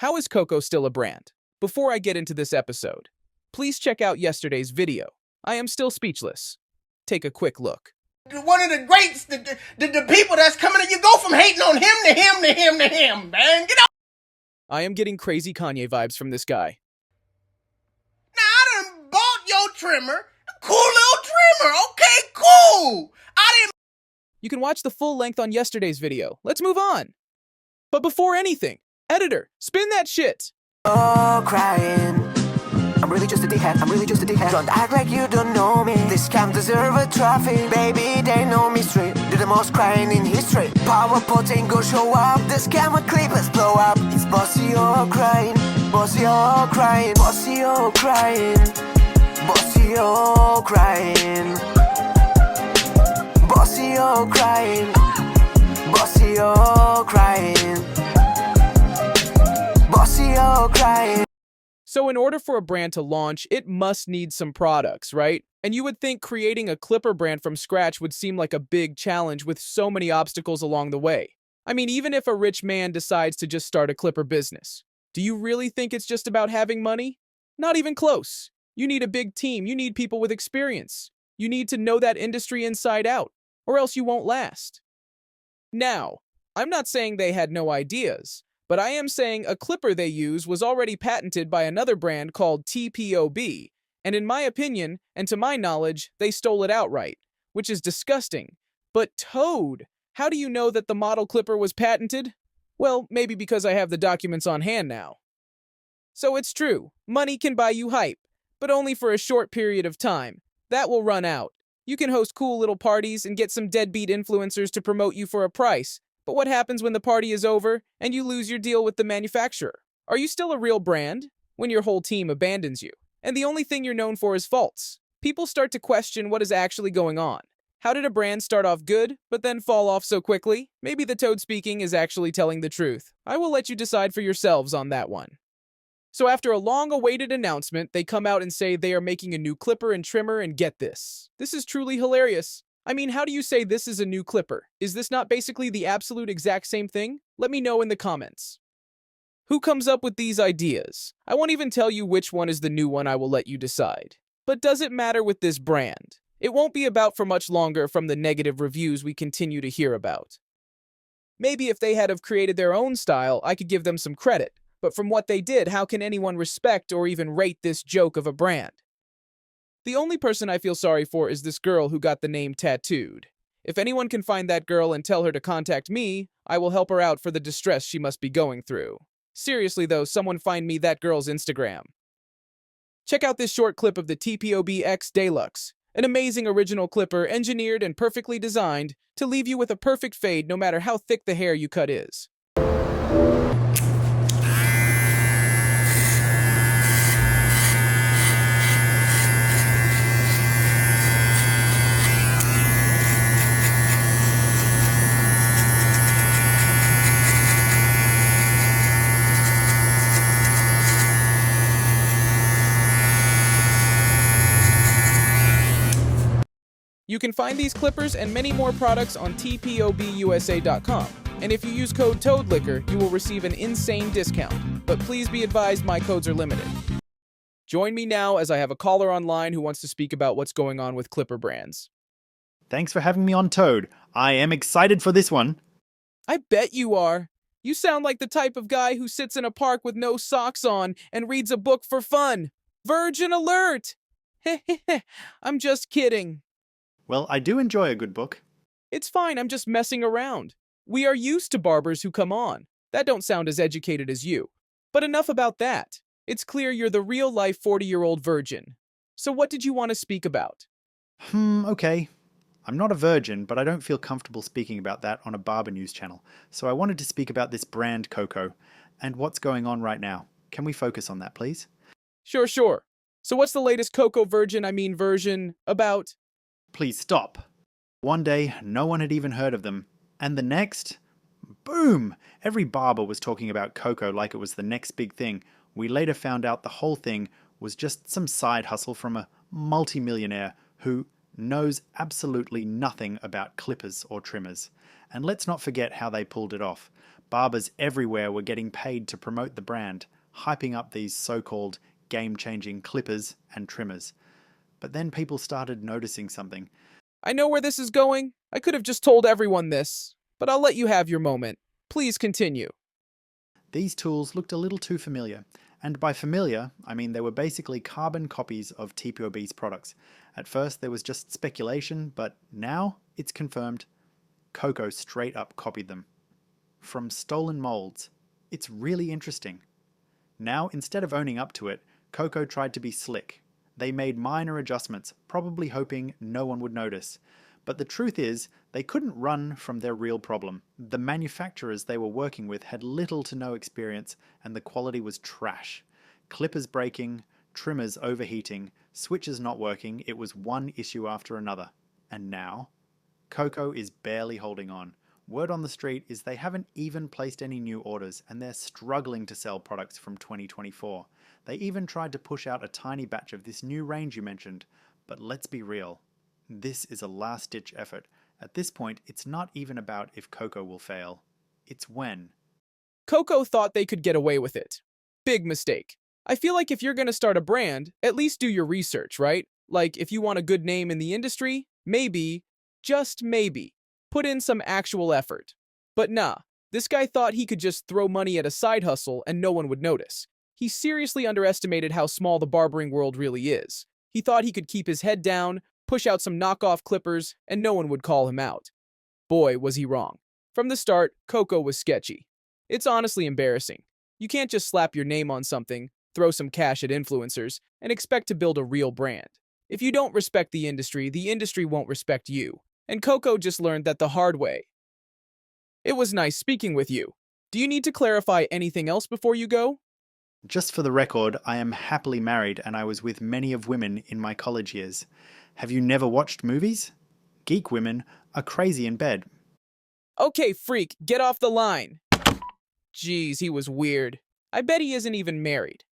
How is Coco still a brand? Before I get into this episode, please check out yesterday's video. I am still speechless. Take a quick look. One of the greats, the people that's coming, you go from hating on him to him to him to him, man. Get out. I am getting crazy Kanye vibes from this guy. Now, I done bought your trimmer. Cool little trimmer. Okay, cool. You can watch the full length on yesterday's video. Let's move on. But before anything, editor, spin that shit. Oh, crying. I'm really just a dickhead. Don't act like you don't know me. This scam deserve a trophy. Baby, they know me straight. Do the most crying in history. Power potent go show up. The scammer clippers blow up. It's bossy or crying. Bossy or crying. Bossy or crying. Bossy or crying. Bossy or crying. Bossy or crying. Bossy or crying. So in order for a brand to launch, it must need some products, right? And you would think creating a clipper brand from scratch would seem like a big challenge with so many obstacles along the way. I mean, even if a rich man decides to just start a clipper business, do you really think it's just about having money? Not even close. You need a big team. You need people with experience. You need to know that industry inside out, or else you won't last. Now, I'm not saying they had no ideas, but I am saying a clipper they use was already patented by another brand called TPOB, and in my opinion, and to my knowledge, they stole it outright, which is disgusting. But Toad, how do you know that the model clipper was patented? Well, maybe because I have the documents on hand now. So it's true, money can buy you hype, but only for a short period of time. That will run out. You can host cool little parties and get some deadbeat influencers to promote you for a price. But what happens when the party is over and you lose your deal with the manufacturer? Are you still a real brand when your whole team abandons you? And the only thing you're known for is faults. People start to question what is actually going on. How did a brand start off good, but then fall off so quickly? Maybe the Toad speaking is actually telling the truth. I will let you decide for yourselves on that one. So after a long-awaited announcement, they come out and say they are making a new clipper and trimmer, and get this. This is truly hilarious. I mean, how do you say this is a new clipper? Is this not basically the absolute exact same thing? Let me know in the comments. Who comes up with these ideas? I won't even tell you which one is the new one, I will let you decide. But does it matter with this brand? It won't be about for much longer from the negative reviews we continue to hear about. Maybe if they had have created their own style, I could give them some credit. But from what they did, how can anyone respect or even rate this joke of a brand? The only person I feel sorry for is this girl who got the name tattooed. If anyone can find that girl and tell her to contact me, I will help her out for the distress she must be going through. Seriously though, someone find me that girl's Instagram. Check out this short clip of the TPOB X Deluxe, an amazing original clipper engineered and perfectly designed to leave you with a perfect fade no matter how thick the hair you cut is. You can find these clippers and many more products on tpobusa.com. And if you use code TOADLIQUOR, you will receive an insane discount. But please be advised my codes are limited. Join me now as I have a caller online who wants to speak about what's going on with clipper brands. Thanks for having me on, Toad. I am excited for this one. I bet you are. You sound like the type of guy who sits in a park with no socks on and reads a book for fun. Virgin alert! I'm just kidding. Well, I do enjoy a good book. It's fine, I'm just messing around. We are used to barbers who come on. That don't sound as educated as you. But enough about that. It's clear you're the real-life 40-year-old virgin. So what did you want to speak about? Okay. I'm not a virgin, but I don't feel comfortable speaking about that on a Barber News channel. So I wanted to speak about this brand Coco and what's going on right now. Can we focus on that, please? Sure. So what's the latest Coco version about? Please stop. One day, no one had even heard of them. And the next? Boom! Every barber was talking about Coco like it was the next big thing. We later found out the whole thing was just some side hustle from a multi-millionaire who knows absolutely nothing about clippers or trimmers. And let's not forget how they pulled it off. Barbers everywhere were getting paid to promote the brand, hyping up these so-called game-changing clippers and trimmers. But then people started noticing something. I know where this is going. I could have just told everyone this, but I'll let you have your moment. Please continue. These tools looked a little too familiar, and by familiar, I mean they were basically carbon copies of TPOB's products. At first there was just speculation, but now it's confirmed. Coco straight up copied them. From stolen molds. It's really interesting. Now, instead of owning up to it, Coco tried to be slick. They made minor adjustments, probably hoping no one would notice. But the truth is, they couldn't run from their real problem. The manufacturers they were working with had little to no experience, and the quality was trash. Clippers breaking, trimmers overheating, switches not working, it was one issue after another. And now, Coco is barely holding on. Word on the street is they haven't even placed any new orders, and they're struggling to sell products from 2024. They even tried to push out a tiny batch of this new range you mentioned. But let's be real. This is a last-ditch effort. At this point, it's not even about if Coco will fail. It's when. Coco thought they could get away with it. Big mistake. I feel like if you're going to start a brand, at least do your research, right? Like, if you want a good name in the industry, maybe, just maybe, put in some actual effort. But nah, this guy thought he could just throw money at a side hustle and no one would notice. He seriously underestimated how small the barbering world really is. He thought he could keep his head down, push out some knockoff clippers, and no one would call him out. Boy, was he wrong. From the start, Coco was sketchy. It's honestly embarrassing. You can't just slap your name on something, throw some cash at influencers, and expect to build a real brand. If you don't respect the industry won't respect you. And Coco just learned that the hard way. It was nice speaking with you. Do you need to clarify anything else before you go? Just for the record, I am happily married and I was with many of women in my college years. Have you never watched movies? Geek women are crazy in bed. Okay, freak, get off the line. Jeez, he was weird. I bet he isn't even married.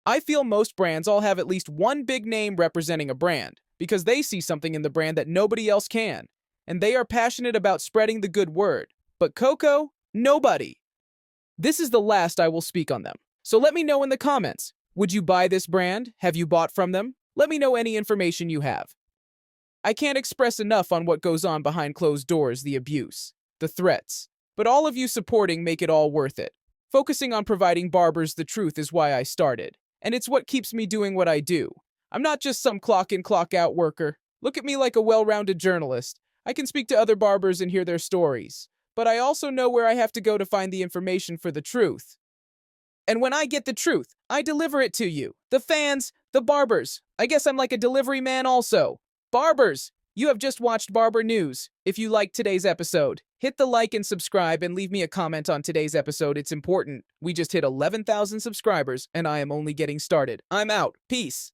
I feel most brands all have at least one big name representing a brand, because they see something in the brand that nobody else can, and they are passionate about spreading the good word. But Coco? Nobody. This is the last I will speak on them. So let me know in the comments. Would you buy this brand? Have you bought from them? Let me know any information you have. I can't express enough on what goes on behind closed doors, the abuse, the threats. But all of you supporting make it all worth it. Focusing on providing barbers the truth is why I started, and it's what keeps me doing what I do. I'm not just some clock-in, clock-out worker. Look at me like a well-rounded journalist. I can speak to other barbers and hear their stories. But I also know where I have to go to find the information for the truth. And when I get the truth, I deliver it to you. The fans, the barbers. I guess I'm like a delivery man also. Barbers, you have just watched Barber News. If you liked today's episode, hit the like and subscribe and leave me a comment on today's episode. It's important. We just hit 11,000 subscribers and I am only getting started. I'm out. Peace.